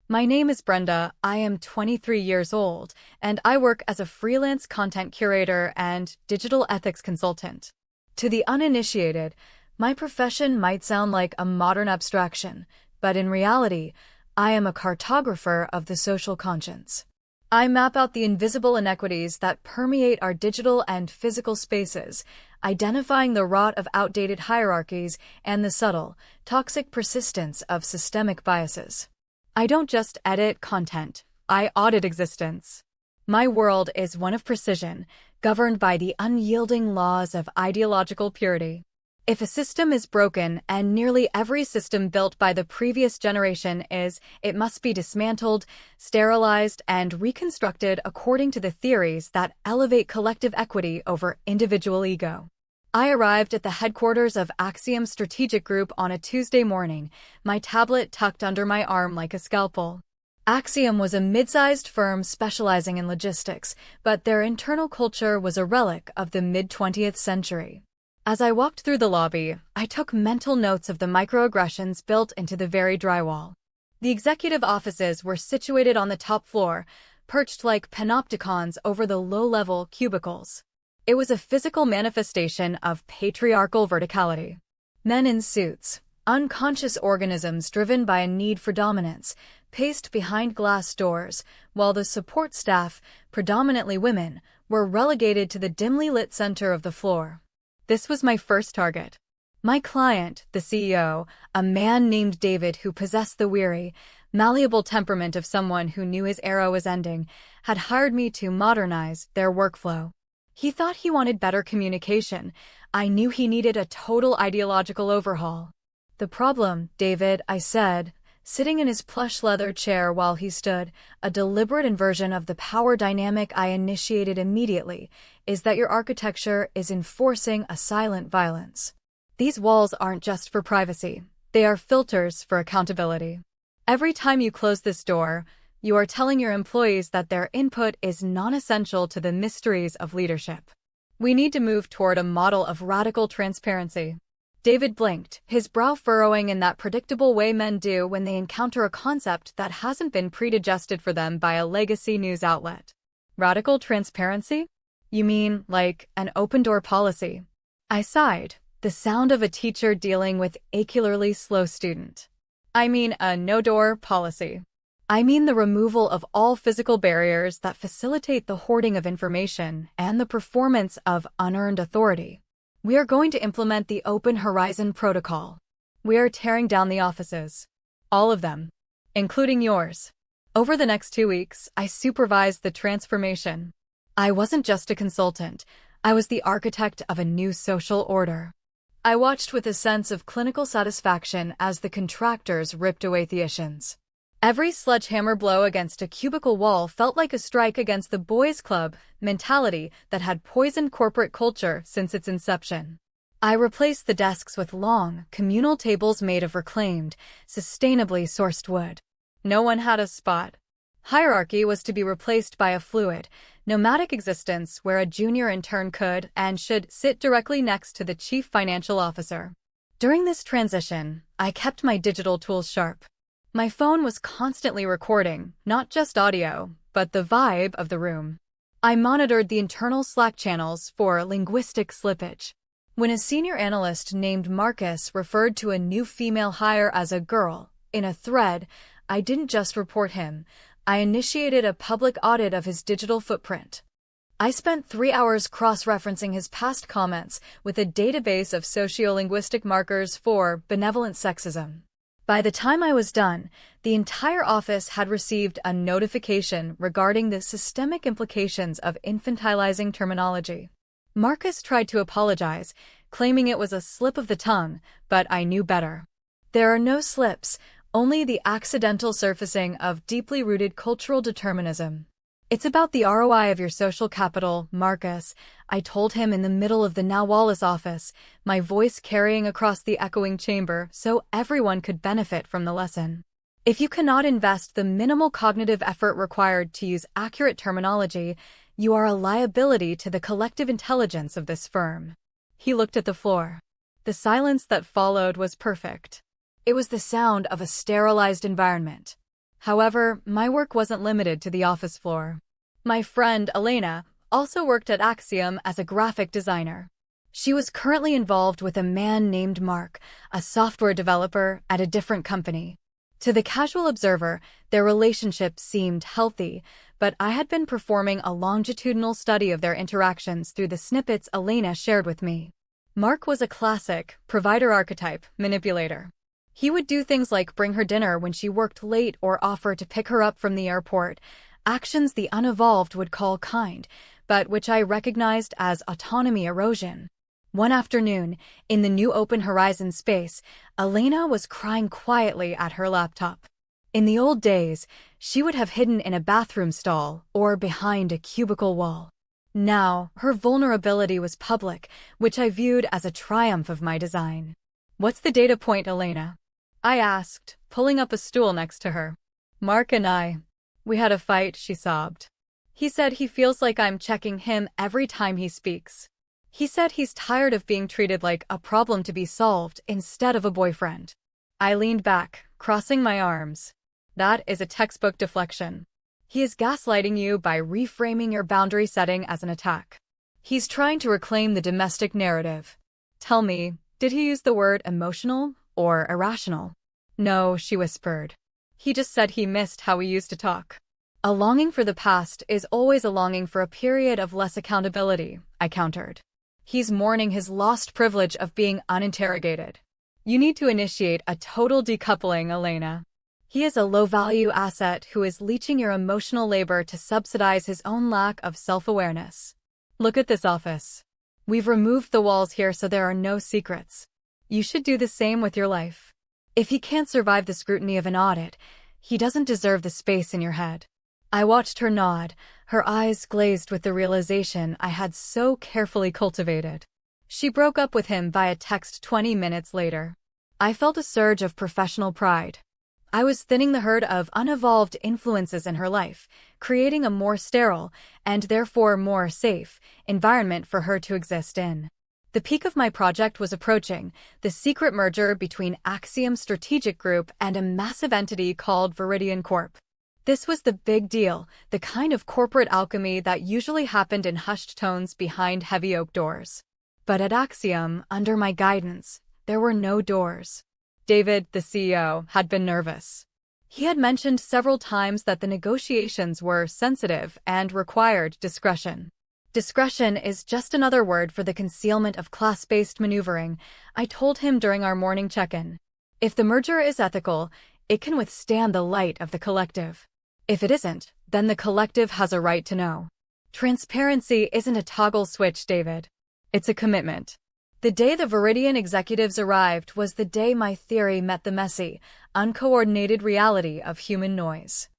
My name is Brenda, I am 23 years old, and I work as a freelance content curator and digital ethics consultant. To the uninitiated, my profession might sound like a modern abstraction, but in reality, I am a cartographer of the social conscience. I map out the invisible inequities that permeate our digital and physical spaces, identifying the rot of outdated hierarchies and the subtle, toxic persistence of systemic biases. I don't just edit content, I audit existence. My world is one of precision, governed by the unyielding laws of ideological purity. If a system is broken, and nearly every system built by the previous generation is, it must be dismantled, sterilized, and reconstructed according to the theories that elevate collective equity over individual ego. I arrived at the headquarters of Axiom Strategic Group on a Tuesday morning, my tablet tucked under my arm like a scalpel. Axiom was a mid-sized firm specializing in logistics, but their internal culture was a relic of the mid-20th century. As I walked through the lobby, I took mental notes of the microaggressions built into the very drywall. The executive offices were situated on the top floor, perched like panopticons over the low-level cubicles. It was a physical manifestation of patriarchal verticality. Men in suits, unconscious organisms driven by a need for dominance, paced behind glass doors, while the support staff, predominantly women, were relegated to the dimly lit center of the floor. This was my first target. My client, the CEO, a man named David who possessed the weary, malleable temperament of someone who knew his era was ending, had hired me to modernize their workflow. He thought he wanted better communication. I knew he needed a total ideological overhaul. The problem, David, I said, sitting in his plush leather chair while he stood, a deliberate inversion of the power dynamic I initiated immediately, is that your architecture is enforcing a silent violence. These walls aren't just for privacy. They are filters for accountability. Every time you close this door, you are telling your employees that their input is non-essential to the mysteries of leadership. We need to move toward a model of radical transparency. David blinked, his brow furrowing in that predictable way men do when they encounter a concept that hasn't been pre-digested for them by a legacy news outlet. Radical transparency? You mean, like, an open-door policy? I sighed, the sound of a teacher dealing with a peculiarly slow student. I mean a no-door policy. I mean the removal of all physical barriers that facilitate the hoarding of information and the performance of unearned authority. We are going to implement the Open Horizon Protocol. We are tearing down the offices. All of them. Including yours. Over the next 2 weeks, I supervised the transformation. I wasn't just a consultant. I was the architect of a new social order. I watched with a sense of clinical satisfaction as the contractors ripped away Theicians. Every sledgehammer blow against a cubicle wall felt like a strike against the boys' club mentality that had poisoned corporate culture since its inception. I replaced the desks with long, communal tables made of reclaimed, sustainably sourced wood. No one had a spot. Hierarchy was to be replaced by a fluid, nomadic existence where a junior intern could and should sit directly next to the chief financial officer. During this transition, I kept my digital tools sharp. My phone was constantly recording, not just audio, but the vibe of the room. I monitored the internal Slack channels for linguistic slippage. When a senior analyst named Marcus referred to a new female hire as a girl in a thread, I didn't just report him. I initiated a public audit of his digital footprint. I spent 3 hours cross-referencing his past comments with a database of sociolinguistic markers for benevolent sexism. By the time I was done, the entire office had received a notification regarding the systemic implications of infantilizing terminology. Marcus tried to apologize, claiming it was a slip of the tongue, but I knew better. There are no slips, only the accidental surfacing of deeply rooted cultural determinism. It's about the ROI of your social capital, Marcus, I told him in the middle of the now Wallace office, my voice carrying across the echoing chamber so everyone could benefit from the lesson. If you cannot invest the minimal cognitive effort required to use accurate terminology, you are a liability to the collective intelligence of this firm. He looked at the floor. The silence that followed was perfect. It was the sound of a sterilized environment. However, my work wasn't limited to the office floor. My friend, Elena, also worked at Axiom as a graphic designer. She was currently involved with a man named Mark, a software developer at a different company. To the casual observer, their relationship seemed healthy, but I had been performing a longitudinal study of their interactions through the snippets Elena shared with me. Mark was a classic provider archetype manipulator. He would do things like bring her dinner when she worked late or offer to pick her up from the airport, actions the unevolved would call kind, but which I recognized as autonomy erosion. One afternoon, in the new Open Horizon space, Elena was crying quietly at her laptop. In the old days, she would have hidden in a bathroom stall or behind a cubicle wall. Now, her vulnerability was public, which I viewed as a triumph of my design. "What's the data point, Elena?" I asked, pulling up a stool next to her. "Mark and we had a fight," she sobbed. "He said he feels like I'm checking him every time he speaks. He said he's tired of being treated like a problem to be solved instead of a boyfriend." I leaned back, crossing my arms. "That is a textbook deflection. He is gaslighting you by reframing your boundary setting as an attack. He's trying to reclaim the domestic narrative. Tell me, did he use the word emotional or irrational?" "No," she whispered. "He just said he missed how we used to talk." "A longing for the past is always a longing for a period of less accountability," I countered. "He's mourning his lost privilege of being uninterrogated. You need to initiate a total decoupling, Elena. He is a low-value asset who is leeching your emotional labor to subsidize his own lack of self-awareness. Look at this office. We've removed the walls here so there are no secrets. You should do the same with your life. If he can't survive the scrutiny of an audit, he doesn't deserve the space in your head." I watched her nod, her eyes glazed with the realization I had so carefully cultivated. She broke up with him via text 20 minutes later. I felt a surge of professional pride. I was thinning the herd of unevolved influences in her life, creating a more sterile, and therefore more safe, environment for her to exist in. The peak of my project was approaching, the secret merger between Axiom Strategic Group and a massive entity called Viridian Corp. This was the big deal, the kind of corporate alchemy that usually happened in hushed tones behind heavy oak doors. But at Axiom, under my guidance, there were no doors. David, the CEO, had been nervous. He had mentioned several times that the negotiations were sensitive and required discretion. Discretion is just another word for the concealment of class-based maneuvering, I told him during our morning check-in. If the merger is ethical, it can withstand the light of the collective. If it isn't, then the collective has a right to know. Transparency isn't a toggle switch, David. It's a commitment. The day the Viridian executives arrived was the day my theory met the messy, uncoordinated reality of human noise.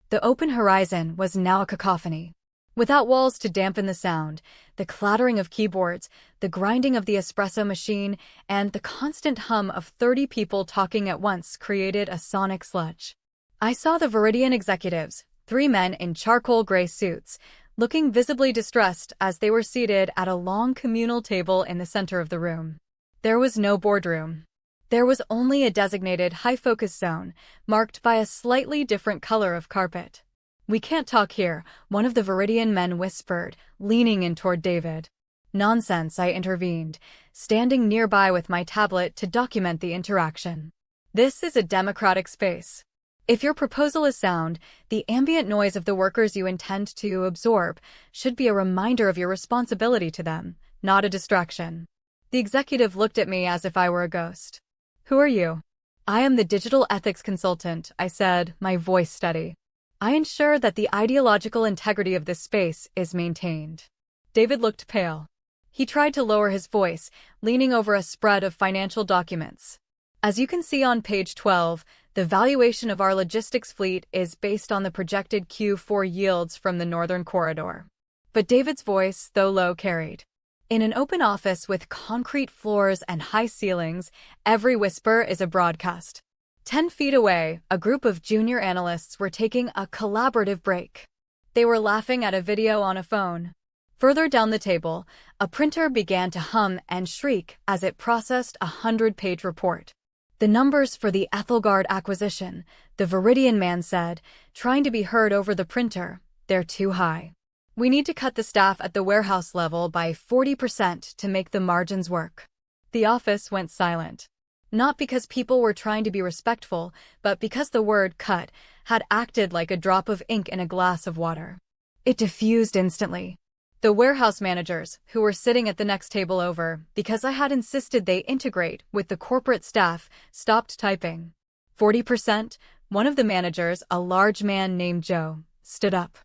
The Open Horizon was now a cacophony. Without walls to dampen the sound, the clattering of keyboards, the grinding of the espresso machine, and the constant hum of 30 people talking at once created a sonic sludge. I saw the Viridian executives, 3 men in charcoal gray suits, looking visibly distressed as they were seated at a long communal table in the center of the room. There was no boardroom. There was only a designated high-focus zone, marked by a slightly different color of carpet. "We can't talk here," one of the Viridian men whispered, leaning in toward David. "Nonsense," I intervened, standing nearby with my tablet to document the interaction. "This is a democratic space. If your proposal is sound, the ambient noise of the workers you intend to absorb should be a reminder of your responsibility to them, not a distraction." The executive looked at me as if I were a ghost. "Who are you?" "I am the digital ethics consultant," I said, my voice steady. "I ensure that the ideological integrity of this space is maintained." David looked pale. He tried to lower his voice, leaning over a spread of financial documents. "As you can see on page 12, the valuation of our logistics fleet is based on the projected Q4 yields from the Northern Corridor." But David's voice, though low, carried. In an open office with concrete floors and high ceilings, every whisper is a broadcast. 10 feet away, a group of junior analysts were taking a collaborative break. They were laughing at a video on a phone. Further down the table, a printer began to hum and shriek as it processed a 100-page report. The numbers for the Ethelgard acquisition, the Viridian man said, trying to be heard over the printer, they're too high. We need to cut the staff at the warehouse level by 40% to make the margins work. The office went silent. Not because people were trying to be respectful, but because the word cut had acted like a drop of ink in a glass of water. It diffused instantly. The warehouse managers, who were sitting at the next table over, because I had insisted they integrate with the corporate staff, stopped typing. 40%, one of the managers, a large man named Joe, stood up.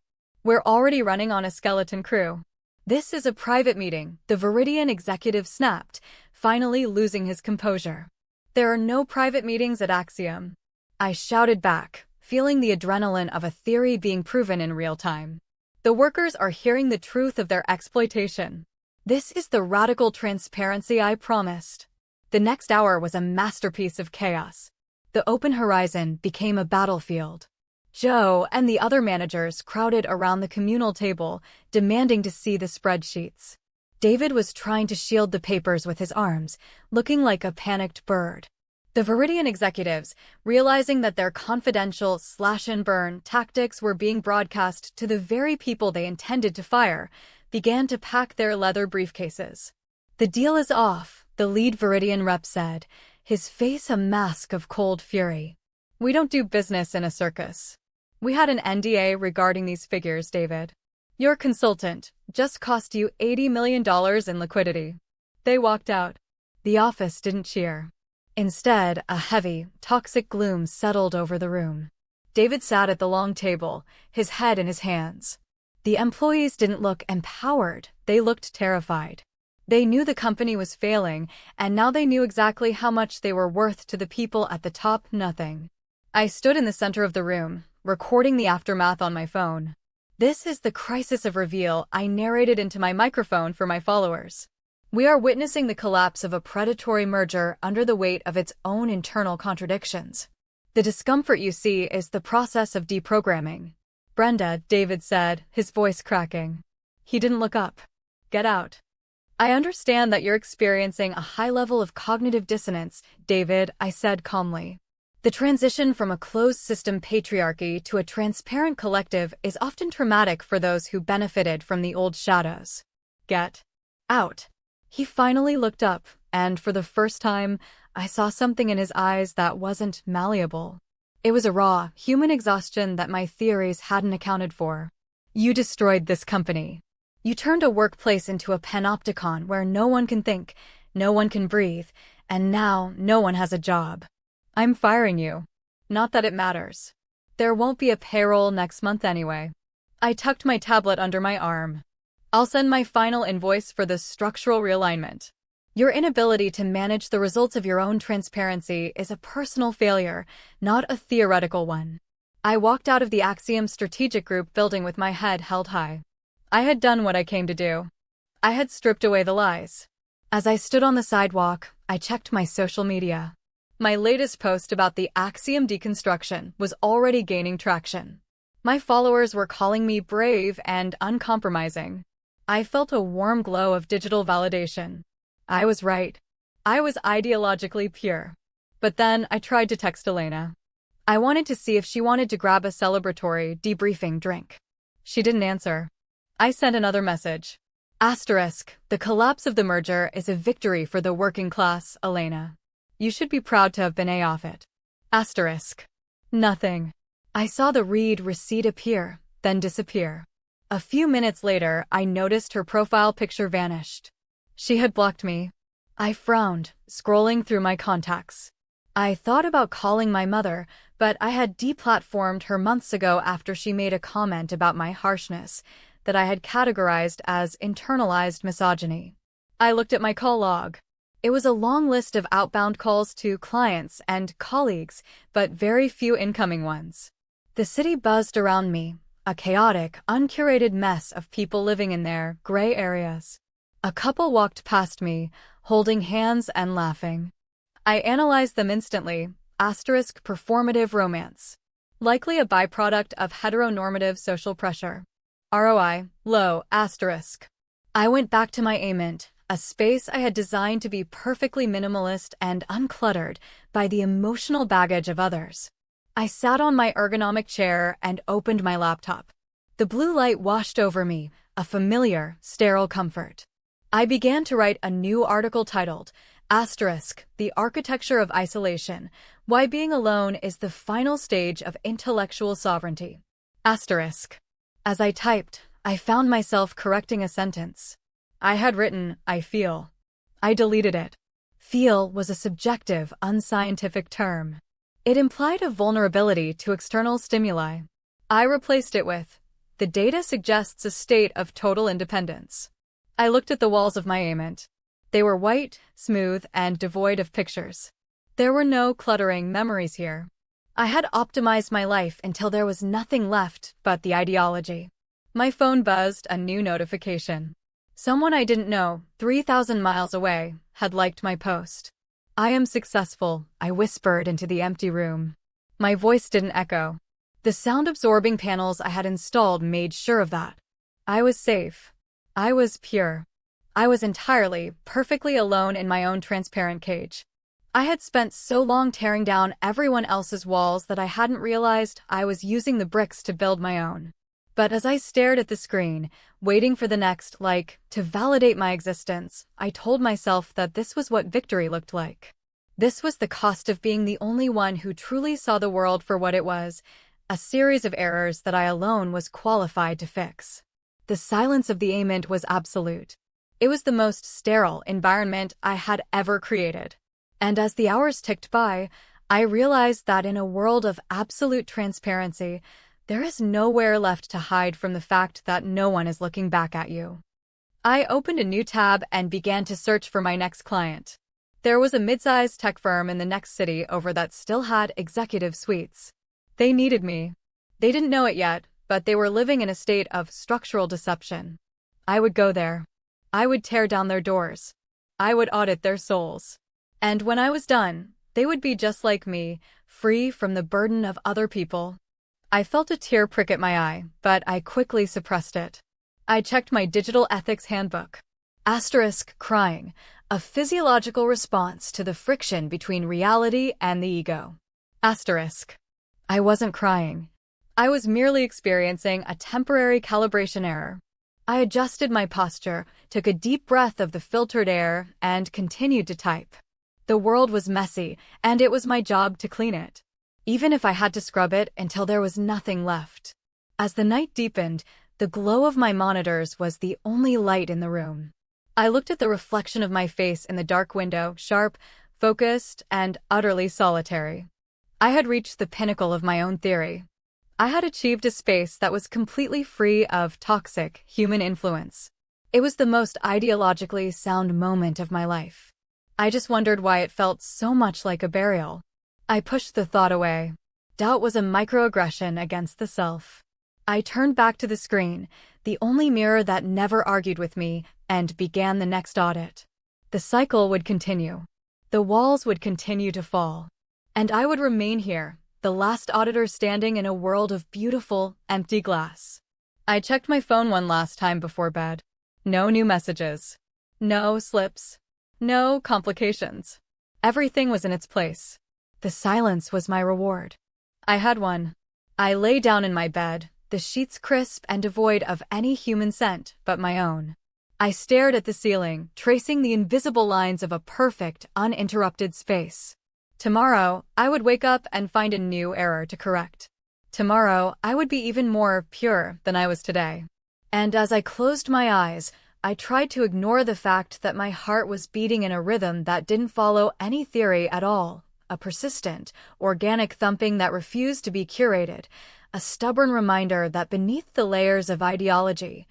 We're already running on a skeleton crew. This is a private meeting, the Viridian executive snapped, finally losing his composure. There are no private meetings at Axiom. I shouted back, feeling the adrenaline of a theory being proven in real time. The workers are hearing the truth of their exploitation. This is the radical transparency I promised. The next hour was a masterpiece of chaos. The open horizon became a battlefield. Joe and the other managers crowded around the communal table, demanding to see the spreadsheets. David was trying to shield the papers with his arms, looking like a panicked bird. The Viridian executives, realizing that their confidential slash-and-burn tactics were being broadcast to the very people they intended to fire, began to pack their leather briefcases. The deal is off, the lead Viridian rep said, his face a mask of cold fury. We don't do business in a circus. We had an NDA regarding these figures, David. Your consultant just cost you $80 million in liquidity. They walked out. The office didn't cheer. Instead, a heavy, toxic gloom settled over the room. David sat at the long table, his head in his hands. The employees didn't look empowered, they looked terrified. They knew the company was failing, and now they knew exactly how much they were worth to the people at the top. Nothing. I stood in the center of the room, recording the aftermath on my phone. This is the crisis of reveal, I narrated into my microphone for my followers. We are witnessing the collapse of a predatory merger under the weight of its own internal contradictions. The discomfort you see is the process of deprogramming. Brenda, David said, his voice cracking. He didn't look up. Get out. I understand that you're experiencing a high level of cognitive dissonance, David, I said calmly. The transition from a closed-system patriarchy to a transparent collective is often traumatic for those who benefited from the old shadows. Get out. He finally looked up, and for the first time, I saw something in his eyes that wasn't malleable. It was a raw, human exhaustion that my theories hadn't accounted for. You destroyed this company. You turned a workplace into a panopticon where no one can think, no one can breathe, and now no one has a job. I'm firing you. Not that it matters. There won't be a payroll next month anyway. I tucked my tablet under my arm. I'll send my final invoice for this structural realignment. Your inability to manage the results of your own transparency is a personal failure, not a theoretical one. I walked out of the Axiom Strategic Group building with my head held high. I had done what I came to do. I had stripped away the lies. As I stood on the sidewalk, I checked my social media. My latest post about the Axiom deconstruction was already gaining traction. My followers were calling me brave and uncompromising. I felt a warm glow of digital validation. I was right. I was ideologically pure. But then I tried to text Elena. I wanted to see if she wanted to grab a celebratory, debriefing drink. She didn't answer. I sent another message. Asterisk, the collapse of the merger is a victory for the working class, Elena. You should be proud to have been off it. Asterisk. Nothing. I saw the read receipt appear, then disappear. A few minutes later, I noticed her profile picture vanished. She had blocked me. I frowned, scrolling through my contacts. I thought about calling my mother, but I had deplatformed her months ago after she made a comment about my harshness that I had categorized as internalized misogyny. I looked at my call log. It was a long list of outbound calls to clients and colleagues, but very few incoming ones. The city buzzed around me, a chaotic, uncurated mess of people living in their gray areas. A couple walked past me, holding hands and laughing. I analyzed them instantly, asterisk performative romance. Likely a byproduct of heteronormative social pressure. ROI, low, asterisk. I went back to my aimant, a space I had designed to be perfectly minimalist and uncluttered by the emotional baggage of others. I sat on my ergonomic chair and opened my laptop. The blue light washed over me, a familiar, sterile comfort. I began to write a new article titled, The Architecture of Isolation, Why Being Alone is the Final Stage of Intellectual Sovereignty. As I typed, I found myself correcting a sentence. I had written, I feel. I deleted it. Feel was a subjective, unscientific term. It implied a vulnerability to external stimuli. I replaced it with, the data suggests a state of total independence. I looked at the walls of my ament. They were white, smooth, and devoid of pictures. There were no cluttering memories here. I had optimized my life until there was nothing left but the ideology. My phone buzzed a new notification. Someone I didn't know, 3,000 miles away, had liked my post. I am successful, I whispered into the empty room. My voice didn't echo. The sound-absorbing panels I had installed made sure of that. I was safe. I was pure. I was entirely, perfectly alone in my own transparent cage. I had spent so long tearing down everyone else's walls that I hadn't realized I was using the bricks to build my own. But as I stared at the screen, waiting for the next like to validate my existence, I told myself that this was what victory looked like. This was the cost of being the only one who truly saw the world for what it was, a series of errors that I alone was qualified to fix. The silence of the ament was absolute. It was the most sterile environment I had ever created. And as the hours ticked by, I realized that in a world of absolute transparency, there is nowhere left to hide from the fact that no one is looking back at you. I opened a new tab and began to search for my next client. There was a mid-sized tech firm in the next city over that still had executive suites. They needed me. They didn't know it yet, but they were living in a state of structural deception. I would go there. I would tear down their doors. I would audit their souls. And when I was done, they would be just like me, free from the burden of other people. I felt a tear prick at my eye, but I quickly suppressed it. I checked my digital ethics handbook. Crying, a physiological response to the friction between reality and the ego. I wasn't crying. I was merely experiencing a temporary calibration error. I adjusted my posture, took a deep breath of the filtered air, and continued to type. The world was messy, and it was my job to clean it. Even if I had to scrub it until there was nothing left. As the night deepened, the glow of my monitors was the only light in the room. I looked at the reflection of my face in the dark window, sharp, focused, and utterly solitary. I had reached the pinnacle of my own theory. I had achieved a space that was completely free of toxic human influence. It was the most ideologically sound moment of my life. I just wondered why it felt so much like a burial. I pushed the thought away. Doubt was a microaggression against the self. I turned back to the screen, the only mirror that never argued with me, and began the next audit. The cycle would continue. The walls would continue to fall. And I would remain here, the last auditor standing in a world of beautiful, empty glass. I checked my phone one last time before bed. No new messages. No slips. No complications. Everything was in its place. The silence was my reward. I had one. I lay down in my bed, the sheets crisp and devoid of any human scent but my own. I stared at the ceiling, tracing the invisible lines of a perfect, uninterrupted space. Tomorrow, I would wake up and find a new error to correct. Tomorrow, I would be even more pure than I was today. And as I closed my eyes, I tried to ignore the fact that my heart was beating in a rhythm that didn't follow any theory at all. A persistent, organic thumping that refused to be curated, a stubborn reminder that beneath the layers of ideology,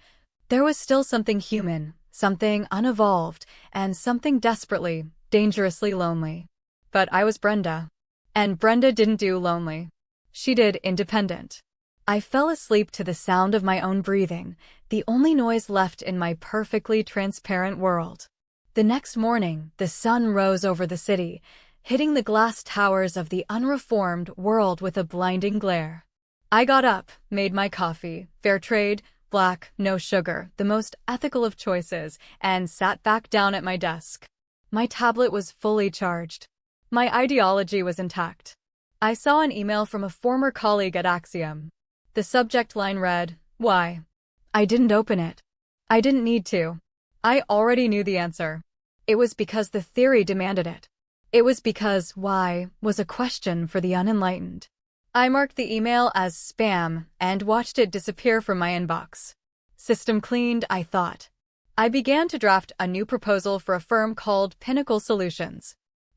there was still something human, something unevolved, and something desperately, dangerously lonely. But I was Brenda. And Brenda didn't do lonely. She did independent. I fell asleep to the sound of my own breathing, the only noise left in my perfectly transparent world. The next morning, the sun rose over the city, hitting the glass towers of the unreformed world with a blinding glare. I got up, made my coffee, fair trade, black, no sugar, the most ethical of choices, and sat back down at my desk. My tablet was fully charged. My ideology was intact. I saw an email from a former colleague at Axiom. The subject line read, "Why?" I didn't open it. I didn't need to. I already knew the answer. It was because the theory demanded it. It was because why was a question for the unenlightened. I marked the email as spam and watched it disappear from my inbox. System cleaned, I thought. I began to draft a new proposal for a firm called Pinnacle Solutions.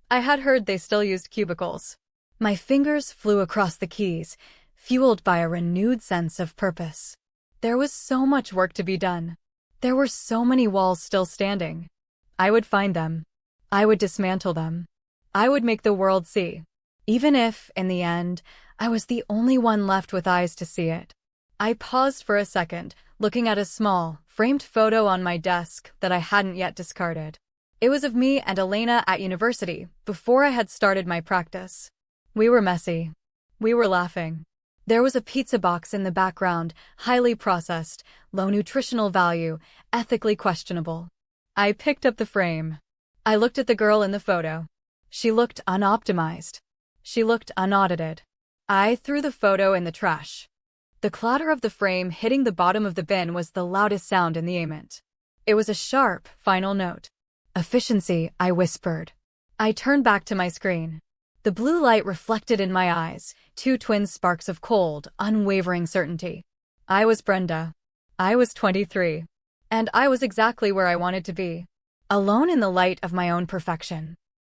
I had heard they still used cubicles. My fingers flew across the keys, fueled by a renewed sense of purpose. There was so much work to be done. There were so many walls still standing. I would find them. I would dismantle them. I would make the world see. Even if, in the end, I was the only one left with eyes to see it. I paused for a second, looking at a small, framed photo on my desk that I hadn't yet discarded. It was of me and Elena at university, before I had started my practice. We were messy. We were laughing. There was a pizza box in the background, highly processed, low nutritional value, ethically questionable. I picked up the frame. I looked at the girl in the photo. She looked unoptimized. She looked unaudited. I threw the photo in the trash. The clatter of the frame hitting the bottom of the bin was the loudest sound in the ament. It was a sharp, final note. "Efficiency," I whispered. I turned back to my screen. The blue light reflected in my eyes, two twin sparks of cold, unwavering certainty. I was Brenda. I was 23. And I was exactly where I wanted to be. Alone in the light of my own perfection.